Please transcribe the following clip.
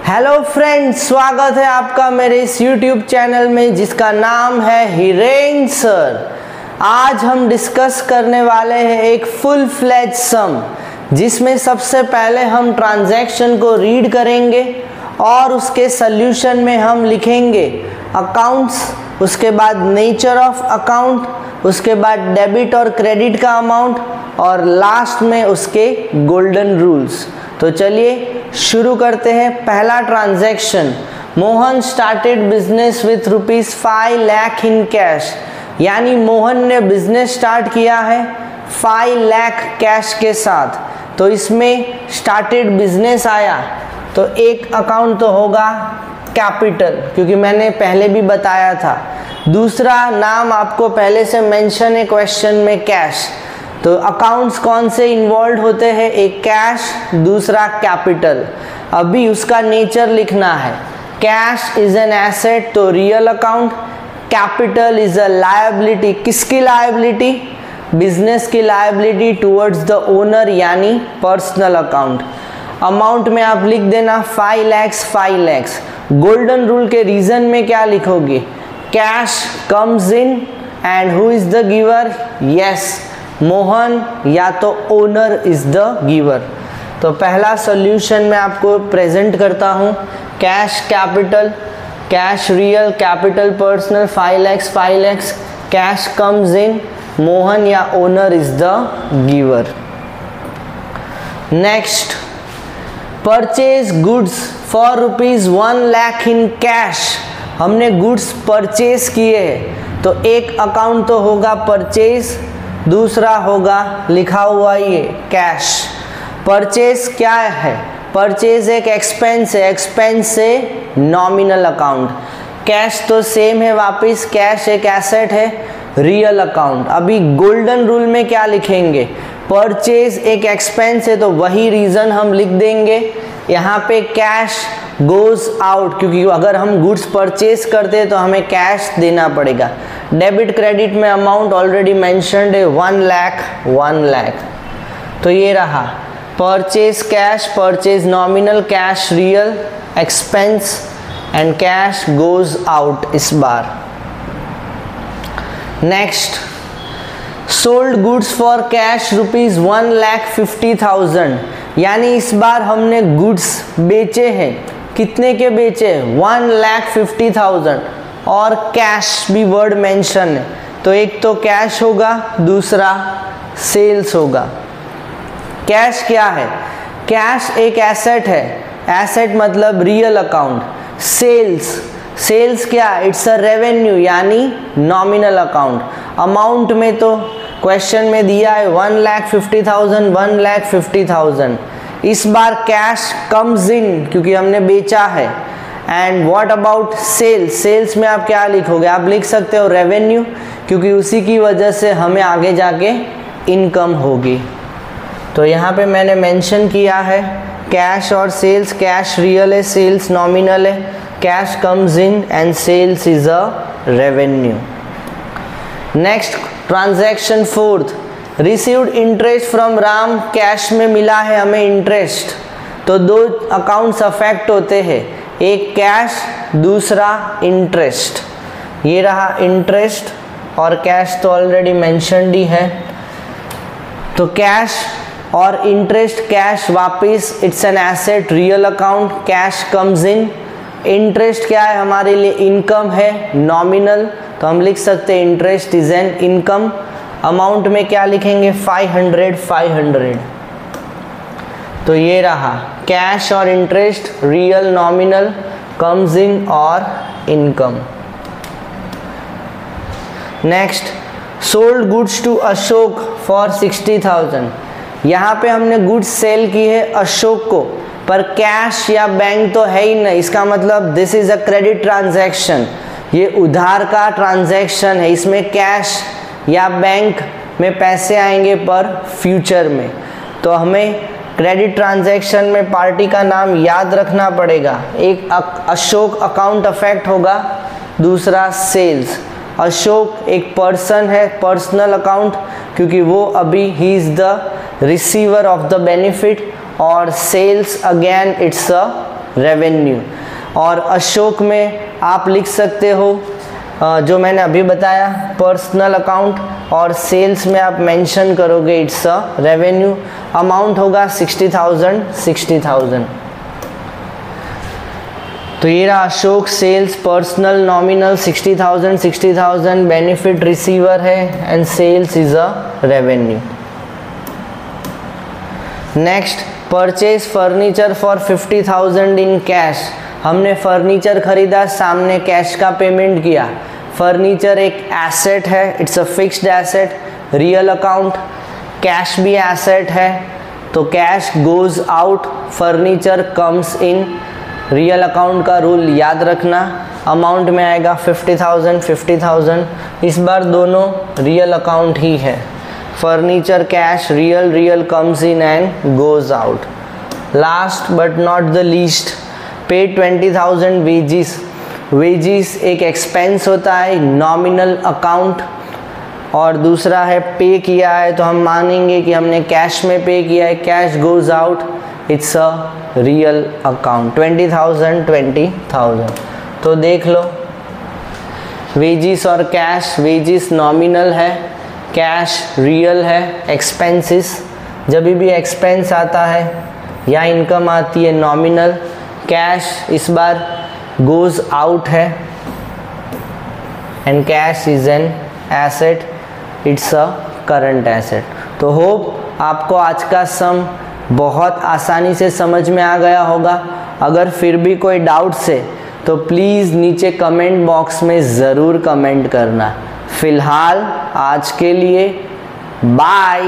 Hello friends, स्वागत है आपका मेरे इस YouTube चैनल में जिसका नाम है हिरेन सर। आज हम डिस्कस करने वाले हैं एक फुल फ्लेज सम जिसमें सबसे पहले हम ट्रांजैक्शन को रीड करेंगे और उसके सल्यूशन में हम लिखेंगे अकाउंट्स, उसके बाद नेचर ऑफ अकाउंट, उसके बाद डेबिट और क्रेडिट का अमाउंट और लास्ट में उसके गोल्डन रूल्स। तो चलिए शुरू करते हैं। पहला transaction, Mohan started business with ₹5 lakh in cash, यानी मोहन ने बिजनेस स्टार्ट किया है 5 लाख कैश के साथ। तो इसमें स्टार्टेड बिजनेस आया तो एक अकाउंट तो होगा कैपिटल, क्योंकि मैंने पहले भी बताया था। दूसरा नाम आपको पहले से मेंशन है क्वेश्चन में, कैश। तो अकाउंट्स कौन से इन्वॉल्व होते हैं, एक कैश, दूसरा कैपिटल। अभी उसका नेचर लिखना है। कैश इज एन एसेट तो real account, capital is a liability. किसकी लायबिलिटी? बिजनेस की लायबिलिटी टुवर्ड्स द ओनर, यानी पर्सनल अकाउंट। अमाउंट में आप लिख देना 5 lakhs। गोल्डन रूल के रीजन में क्या लिखोगे? Cash comes in and who is the giver? Yes, Mohan, या तो ओनर इज द गिवर। तो पहला सॉल्यूशन मैं आपको प्रेजेंट करता हूँ। Cash capital, cash real, capital personal, 5 lakhs, cash comes in, Mohan या owner is the giver. Next, purchase goods for ₹1 lakh in cash. हमने गुड्स परचेज किए हैं तो एक अकाउंट तो होगा परचेज, दूसरा होगा लिखा हुआ ये कैश। परचेज क्या है? परचेज एक एक्सपेंस है, एक्सपेंस से नॉमिनल अकाउंट। कैश तो सेम है, वापस कैश एक एसेट है, रियल अकाउंट। अभी गोल्डन रूल में क्या लिखेंगे? परचेज एक एक्सपेंस है तो वही रीजन हम लिख देंगे। यहाँ पे कैश गोज आउट, क्योंकि अगर हम गुड्स परचेज करते हैं तो हमें कैश देना पड़ेगा। डेबिट क्रेडिट में अमाउंट ऑलरेडी मेंशन्ड है 1 लाख। तो ये रहा purchase cash, purchase nominal, cash real, expense and cash goes out इस बार। Next, sold goods for cash ₹1,50,000, यानी इस बार हमने गुड्स बेचे हैं। कितने के बेचे? 1,50,000 और कैश भी वर्ड मेंशन है। तो एक तो कैश होगा, दूसरा सेल्स होगा। कैश क्या है? कैश एक एसेट है, एसेट मतलब रियल अकाउंट। सेल्स क्या? इट्स अ रेवेन्यू, यानी नॉमिनल अकाउंट। अमाउंट में तो क्वेश्चन में दिया है 1,50,000। इस बार कैश कम्स इन क्योंकि हमने बेचा है। And what about sales? Sales में आप क्या लिखोगे? आप लिख सकते हो रेवेन्यू, क्योंकि उसी की वजह से हमें आगे जाके इनकम होगी। तो यहाँ पे मैंने मेंशन किया है कैश और सेल्स। कैश रियल है, सेल्स नॉमिनल है। Cash comes in and sales is a revenue. Next transaction, fourth, received interest from Ram. Cash में मिला है हमें इंटरेस्ट। तो दो अकाउंट्स अफेक्ट होते हैं, एक कैश, दूसरा इंटरेस्ट। ये रहा इंटरेस्ट और कैश तो ऑलरेडी मेंशन्ड ही है। तो कैश और इंटरेस्ट, कैश वापिस it's an asset, real account, cash comes in. Interest क्या है हमारे लिए? इनकम है, नॉमिनल, तो हम लिख सकते हैं interest is an income. Amount में क्या लिखेंगे? 500। तो ये रहा कैश और interest, real nominal, comes in और income. Next, sold goods to Ashok for 60,000। यहाँ पे हमने गुड्स सेल की है अशोक को, पर कैश या बैंक तो है ही नहीं। इसका मतलब this is a credit transaction, ये उधार का ट्रांजैक्शन है। इसमें कैश या बैंक में पैसे आएंगे पर फ्यूचर में। तो हमें क्रेडिट ट्रांजैक्शन में पार्टी का नाम याद रखना पड़ेगा। एक अशोक अकाउंट अफेक्ट होगा, दूसरा सेल्स। अशोक एक पर्सन है, पर्सनल अकाउंट, क्योंकि वो अभी ही is the receiver of the benefit. और sales again it's a revenue. और अशोक में आप लिख सकते हो जो मैंने अभी बताया पर्सनल अकाउंट, और सेल्स में आप मेंशन करोगे इट्स अ रेवेन्यू। अमाउंट होगा 60,000। तो ये रहा Ashok sales, personal nominal 60,000, benefit receiver है and sales is a revenue. Next, purchase furniture for 50,000 in cash. हमने फर्नीचर खरीदा, सामने कैश का पेमेंट किया। फर्नीचर एक एसेट है, it's a fixed asset. Real account, cash भी एसेट है, तो cash goes out, furniture comes in. Real account का रूल याद रखना, अमाउंट में आएगा 50,000। इस बार दोनों रियल अकाउंट ही है, furniture cash, real comes in and goes out. Last but not the least, पे 20,000 वेजिस एक एक्सपेंस होता है, नॉमिनल अकाउंट, और दूसरा है पे किया है तो हम मानेंगे कि हमने कैश में पे किया है, cash goes out, it's a real account. 20,000। तो देख लो वेजिस और कैश, वेजिस नॉमिनल है, कैश रियल है। एक्सपेंसेस, जब भी एक्सपेंस आता है या इनकम आती है नॉमिनल, कैश इस बार गोज आउट है and cash is an asset, it's a current asset. तो होप आपको आज का सम बहुत आसानी से समझ में आ गया होगा। अगर फिर भी कोई डाउट्स है तो प्लीज़ नीचे कमेंट बॉक्स में ज़रूर कमेंट करना। फ़िलहाल आज के लिए बाय।